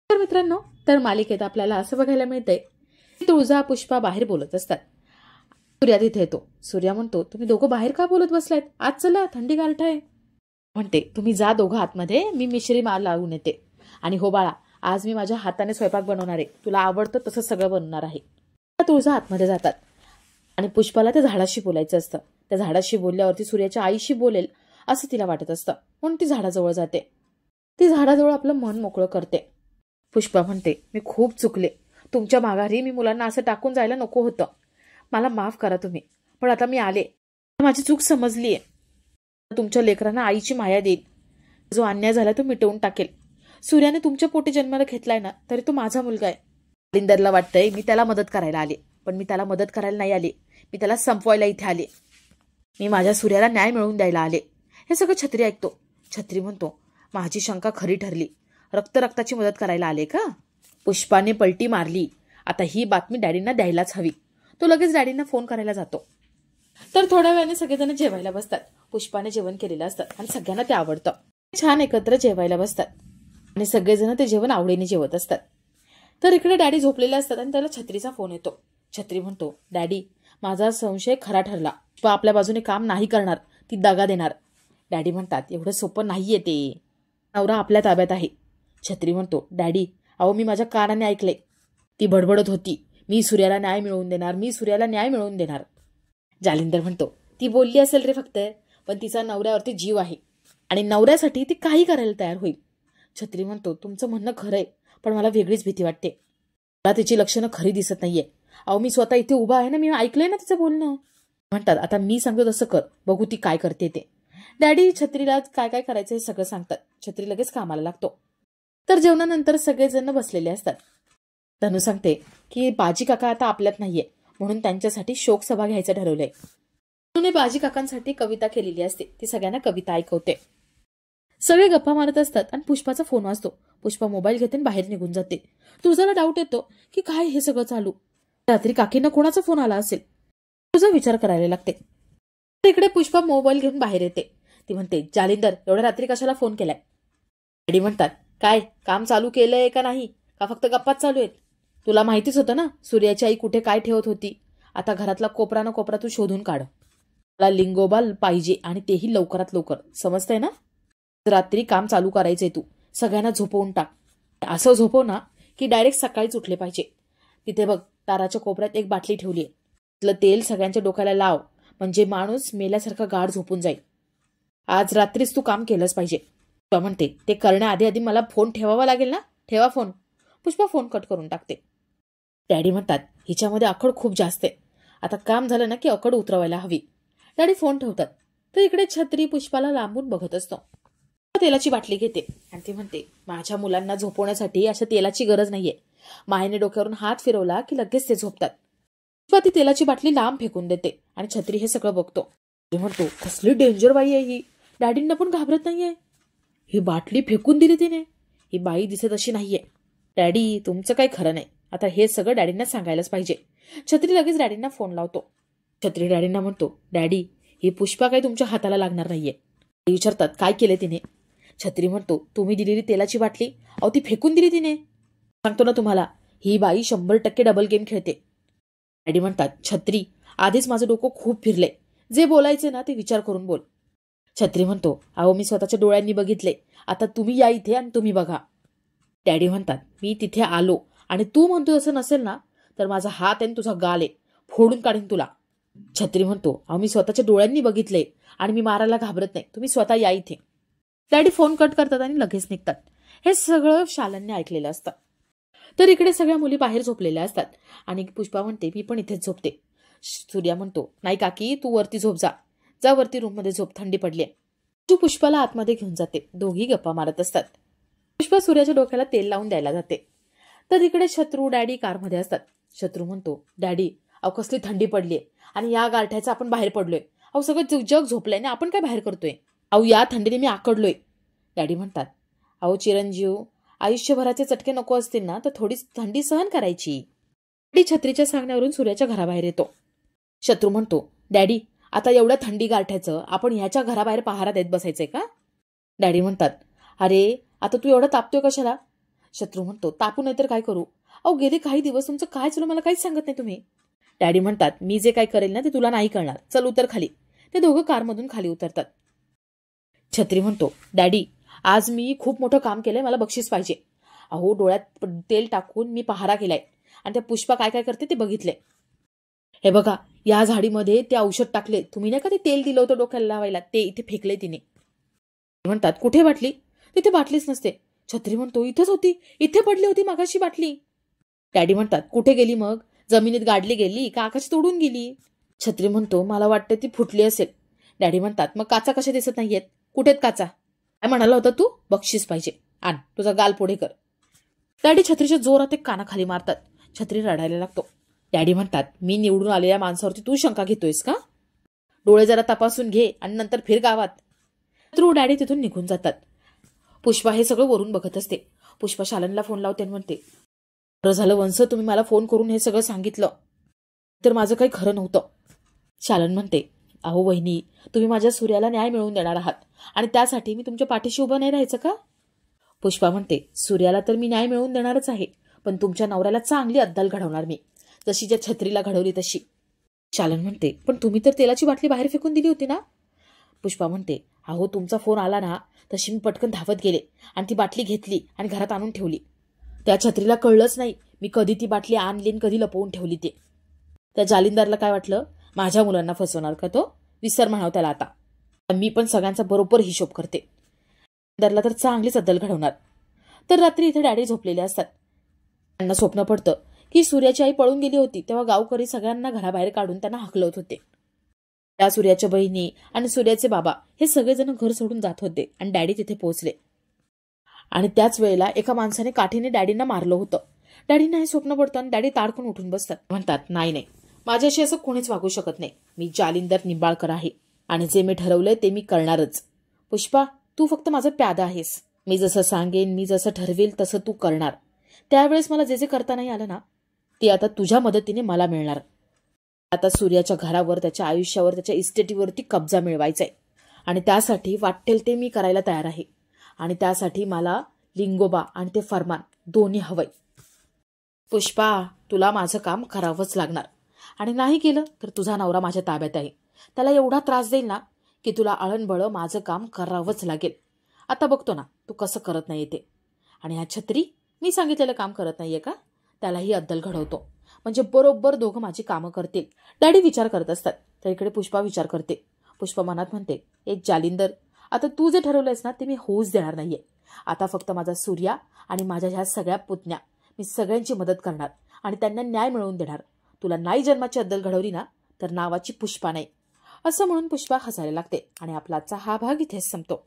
तर मित्रांनो, तर मालिकेत आपल्याला असं बघायला मिळतंय की तुळजा पुष्पा बाहेर बोलत असतात. सूर्या तिथे येतो. सूर्या म्हणतो, तुम्ही दोघं बाहेर का बोलत बसलायत? आज चला, थंडी गारठ आहे. म्हणते, तुम्ही जा दोघं आतमध्ये, मी मिश्री मार लावून येते. आणि हो बाळा, आज मी माझ्या हाताने स्वयंपाक बनवणार आहे, तुला आवडतं तसं सगळं बनवणार आहे. तुळजा आतमध्ये जातात आणि पुष्पाला त्या झाडाशी बोलायचं असतं. त्या झाडाशी बोलल्यावरती सूर्याच्या आईशी बोलेल असं तिला वाटत असतं, म्हणून ती झाडाजवळ जाते. ती झाडाजवळ आपलं मन मोकळं करते. पुष्पा म्हणते, मी खूप चुकले. तुमच्या माघारी मी मुलांना असं टाकून जायला नको होतं. मला माफ करा तुम्ही, पण आता मी आले. माझी चूक समजलीये. तुमच्या लेकरांना आईची माया देईल. जो अन्याय झाला तो मिटवून टाकेल. सूर्याने तुमच्या पोटी जन्माला घेतलाय ना, तरी तो माझा मुलगा आहे. जालिंदरला वाटतंय मी त्याला मदत करायला आले, पण मी त्याला मदत करायला नाही आले. मी त्याला संपवायला इथे आले. मी माझ्या सूर्याला न्याय मिळवून द्यायला आले. हे सगळं छत्री ऐकतो. छत्री म्हणतो, माझी शंका खरी ठरली. रक्ताची मदत करायला आले का? पुष्पाने पलटी मारली. आता ही बातमी डॅडींना द्यायलाच हवी. तो लगेच डॅडींना फोन करायला जातो. तर थोड्या वेळाने सगळेजण जेवायला बसतात. पुष्पाने जेवण केलेलं असतं आणि सगळ्यांना ते आवडतं. छान एकत्र जेवायला बसतात आणि सगळेजण ते जेवण आवडीने जेवत असतात. तर इकडे डॅडी झोपलेले असतात आणि त्याला छत्रीचा फोन येतो. छत्री म्हणतो, डॅडी, माझा संशय खरा ठरला. पुष्पा आपल्या बाजूने काम नाही करणार, ती दगा देणार. डॅडी म्हणतात, एवढं सोपं नाहीये ते. नवरा आपल्या ताब्यात आहे. छत्री म्हणतो, डॅडी, अहो मी माझ्या कानाने ऐकले. ती बडबडत होती, मी सूर्याला न्याय मिळवून देणार, मी सूर्याला न्याय मिळवून देणार. जालिंदर म्हणतो, ती बोलली असेल रे फक्त, पण तिचा नवऱ्यावरती जीव आहे आणि नवऱ्यासाठी ती काही करायला तयार होईल. छत्री म्हणतो, तुमचं म्हणणं खरंय, पण मला वेगळीच भीती वाटते. मला तिची लक्षणं खरी दिसत नाहीये. अहो मी स्वतः इथे उभा आहे ना, मी ऐकलंय ना तिचं बोलणं. म्हणतात, आता मी सांगतो तसं कर, बघू ती काय करते ते. डॅडी छत्रीला काय काय करायचं हे सगळं सांगतात. छत्री लगेच कामाला लागतो. तर जेवणानंतर सगळेजण बसलेले असतात. धनू सांगते की बाजी काका आता आपल्यात नाहीये, म्हणून त्यांच्यासाठी शोक सभा घ्यायचं ठरवलंय. धनूने बाजी काकांसाठी कविता केलेली असते, ती सगळ्यांना कविता ऐकवते. सगळे गप्पा मारत असतात आणि पुष्पाचा फोन वाजतो. पुष्पा मोबाईल घेते आणि बाहेर निघून जाते. तुझ्याला डाऊट येतो की काय हे सगळं चालू. रात्री काकींना कोणाचा फोन आला असेल, तुझा विचार करायला लागते. इकडे पुष्पा मोबाईल घेऊन बाहेर येते. ती म्हणते, जालिंदर, एवढ्या रात्री कशाला फोन केलाय? डॅडी म्हणतात, काय काम चालू केलंय का नाही, का फक्त गप्पाच चालू आहेत? तुला माहितीच होतं ना सूर्याची आई कुठे काय ठेवत होती. आता घरातला कोपरा ना कोपरा तू शोधून काढ. मला लिंगोबाल पाहिजे आणि तेही लवकरात लवकर, समजतंय ना? रात्री काम चालू करायचंय तू. सगळ्यांना झोपवून टाक. असं झोपव ना की डायरेक्ट सकाळीच उठले पाहिजे. तिथे बघ, ताराच्या कोपऱ्यात एक बाटली ठेवलीये. तिथलं तेल सगळ्यांच्या डोक्याला लाव, म्हणजे माणूस मेल्यासारखा गाढ झोपून जाईल. आज रात्रीच तू काम केलंच पाहिजे. पुष्पा म्हणते, ते करण्याआधी आधी मला फोन ठेवावा लागेल ना, ठेवा फोन. पुष्पा फोन कट करून टाकते. डॅडी म्हणतात, हिच्यामध्ये अकड खूप जास्त आहे. आता काम झालं ना की अकड उतरवायला हवी. डॅडी फोन ठेवतात. तर इकडे छत्री पुष्पाला लांबून बघत असतो. तेलाची बाटली घेते आणि ती म्हणते, माझ्या मुलांना झोपवण्यासाठी अशा तेलाची गरज नाहीये. मायेने डोक्यावरून हात फिरवला की लगेच ते झोपतात. पुष्पा ती तेलाची बाटली लांब फेकून देते आणि छत्री हे सगळं बघतो. म्हणतो, कसली डेंजर बाई आहे ही. डॅडींना पण घाबरत नाहीये. ही बाटली फेकून दिली तिने. ही बाई दिसत अशी नाहीये. डॅडी, तुमचं काही खरं नाही. आता हे सगळं डॅडींना सांगायलाच पाहिजे. छत्री लगेच डॅडींना फोन लावतो. छत्री डॅडींना म्हणतो, डॅडी, ही पुष्पा काही तुमच्या हाताला लागणार नाहीये. विचारतात, काय केले तिने? छत्री म्हणतो, तुम्ही दिलेली तेलाची बाटली, अहो ती फेकून दिली तिने. सांगतो ना तुम्हाला, ही बाई 100% डबल गेम खेळते. डॅडी म्हणतात, छत्री, आधीच माझं डोकं खूप फिरलंय. जे बोलायचे ना ते विचार करून बोल. छत्री म्हणतो, अहो मी स्वतःच्या डोळ्यांनी बघितले. आता तुम्ही या इथे आणि तुम्ही बघा. डॅडी म्हणतात, मी तिथे आलो आणि तू म्हणतो असं नसेल ना, तर माझा हात आहे तुझा गाल आहे, फोडून काढीन तुला. छत्री म्हणतो, अहो मी स्वतःच्या डोळ्यांनी बघितले आणि मी मारायला घाबरत नाही. तुम्ही स्वतः या इथे. डॅडी फोन कट करतात आणि लगेच निघतात. हे सगळं शालनने ऐकलेलं असतं. तर इकडे सगळ्या मुली बाहेर झोपलेल्या असतात आणि पुष्पा म्हणते, मी पण इथेच झोपते. सूर्या म्हणतो, नाही काकी, तू वरती झोप जा. जा वरती रूममध्ये झोप, थंडी पडली. तू पुष्पाला आतमध्ये घेऊन जाते. दोघी गप्पा मारत असतात. पुष्पा सूर्याच्या डोक्याला तेल लावून द्यायला जाते. तर इकडे शत्रू डॅडी कारमध्ये असतात. शत्रू म्हणतो, डॅडी, अहो कसली थंडी पडलीये आणि या गारठ्याचा आपण बाहेर पडलोय. अहो सगळं जग झोपलंय ना, आपण काय बाहेर करतोय? अहो या थंडीने मी आकडलोय. डॅडी म्हणतात, अहो चिरंजीव, आयुष्यभराचे चटके नको असतील ना तर थोडी थंडी सहन करायची. डॅडी छत्रीच्या सांगण्यावरून सूर्याच्या घराबाहेर येतो. शत्रू म्हणतो, डॅडी, आता एवढ्या थंडी गारठ्याचं आपण ह्याच्या घराबाहेर पहारा देत बसायचंय का? डॅडी म्हणतात, अरे आता तू एवढं तापतोय कशाला? शत्रू म्हणतो, तापू नाही तर काय करू? अहो गेले काही दिवस तुमचं काय चालू मला काहीच सांगत नाही तुम्ही. डॅडी म्हणतात, मी जे काही करेल ना ते तुला नाही कळणार, चल उतर खाली. ते दोघं कारमधून खाली उतरतात. छत्री म्हणतो, डॅडी आज मी खूप मोठं काम केलंय, मला बक्षीस पाहिजे. अहो डोळ्यात तेल टाकून मी पहारा केलाय आणि त्या पुष्पा काय काय करते ते बघितले. हे बघा, या झाडीमध्ये ते औषध टाकले, तुम्ही नाही का ते तेल दिलं होतं डोक्याला लावायला, ते इथे फेकले तिने. म्हणतात, कुठे बाटली? तिथे बाटलीच नसते. छत्री म्हणतो, इथंच होती, इथे पडली होती मागाशी बाटली. डॅडी म्हणतात, कुठे गेली मग? जमिनीत गाडली गेली का आकाश तोडून गेली? छत्री म्हणतो, मला वाटतं ती फुटली असेल. डॅडी म्हणतात, मग काचा कशा दिसत नाहीयेत? कुठेत काचा? काय म्हणाला होता तू? बक्षीस पाहिजे, आण, तुझा गाल पुढे कर. डॅडी छत्रीच्या जोरात एक कानाखाली मारतात. छत्री रडायला लागतो. डॅडी म्हणतात, मी निवडून आलेल्या माणसावरती तू शंका घेतोयस का? डोळे जरा तपासून घे आणि नंतर फिर गावात. डॅडी तिथून निघून जातात. पुष्पा हे सगळं वरून बघत असते. पुष्पा शालनला फोन लावते आणि म्हणते, बरं झालं वंश तुम्ही मला फोन करून हे सगळं सांगितलं, तर माझं काही खरं नव्हतं. शालन म्हणते, अहो वहिनी, तुम्ही माझ्या सूर्याला न्याय मिळवून देणार आहात आणि त्यासाठी मी तुमच्या पाठीशी उभं नाही राहायचं का? पुष्पा म्हणते, सूर्याला तर मी न्याय मिळवून देणारच आहे, पण तुमच्या नवऱ्याला चांगली अद्दल घडवणार मी, जशी ज्या छत्रीला घडवली तशी. शालन म्हणते, पण तुम्ही तर तेलाची बाटली बाहेर फेकून दिली होती ना? पुष्पा म्हणते, अहो तुमचा फोन आला ना तशी मी पटकन धावत गेले आणि ती बाटली घेतली आणि घरात आणून ठेवली. त्या छत्रीला कळलंच नाही मी कधी ती बाटली आणली आणि कधी लपवून ठेवली ते. त्या जालिंदारला काय वाटलं, माझ्या मुलांना फसवणार का तो? विसर म्हणाव त्याला आता. मी पण सगळ्यांचा बरोबर हिशोब करते. जालिंदारला तर चांगलीच अद्दल घडवणार. तर रात्री इथे डॅडी झोपलेले असतात. त्यांना स्वप्न पडतं की सूर्याची आई पळून गेली होती तेव्हा गावकरी सगळ्यांना घराबाहेर काढून त्यांना हाकलवत होते. त्या सूर्याच्या बहिणी आणि सूर्याचे बाबा हे सगळेजण घर सोडून जात होते आणि डॅडी तिथे पोहोचले. आणि त्याच वेळेला एका माणसाने काठीने डॅडींना मारलं होतं. डॅडींना हे स्वप्न पडतं आणि डॅडी ताडकून उठून बसतात. म्हणतात, नाही, माझ्याशी असं कोणीच वागू शकत नाही. मी जालिंदर निंबाळकर आहे आणि जे मी ठरवलंय ते मी करणारच. पुष्पा, तू फक्त माझा प्यादा आहेस. मी जसं सांगेन, मी जसं ठरवेल तसं तू करणार. त्यावेळेस मला जे जे करता नाही आलं ना, ते आता तुझ्या मदतीने मला मिळणार. आता सूर्याच्या घरावर, त्याच्या आयुष्यावर, त्याच्या इस्टेटीवरती कब्जा मिळवायचा आहे आणि त्यासाठी वाटेल ते मी करायला तयार आहे. आणि त्यासाठी मला लिंगोबा आणि ते फरमान दोन्ही हवंय. पुष्पा, तुला माझं काम करावंच लागणार आणि नाही केलं तर तुझा नवरा माझ्या ताब्यात आहे. त्याला एवढा त्रास देईल ना की तुला अळणबळ माझं काम करावंच लागेल. आता बघतो ना तू कसं करत नाही ते. आणि हा छत्री मी सांगितलेलं काम करत नाहीये का, त्यालाही अद्दल घडवतो, म्हणजे बरोबर दोघं माझी कामं करतील. डॅडी विचार करत असतात तर इकडे पुष्पा विचार करते. पुष्पा मनात म्हणते, एक जालिंदर, आता तू जे ठरवलंयस ना ते मी होऊच देणार नाहीये. आता फक्त माझा सूर्या आणि माझ्या ह्या सगळ्या पुतण्या, मी सगळ्यांची मदत करणार आणि त्यांना न्याय मिळवून देणार. तुला नाही जन्माची अद्दल घडवली ना तर नावाची पुष्पा नाही. असं म्हणून पुष्पा हसायला लागते आणि आपला आजचा हा भाग इथेच संपतो.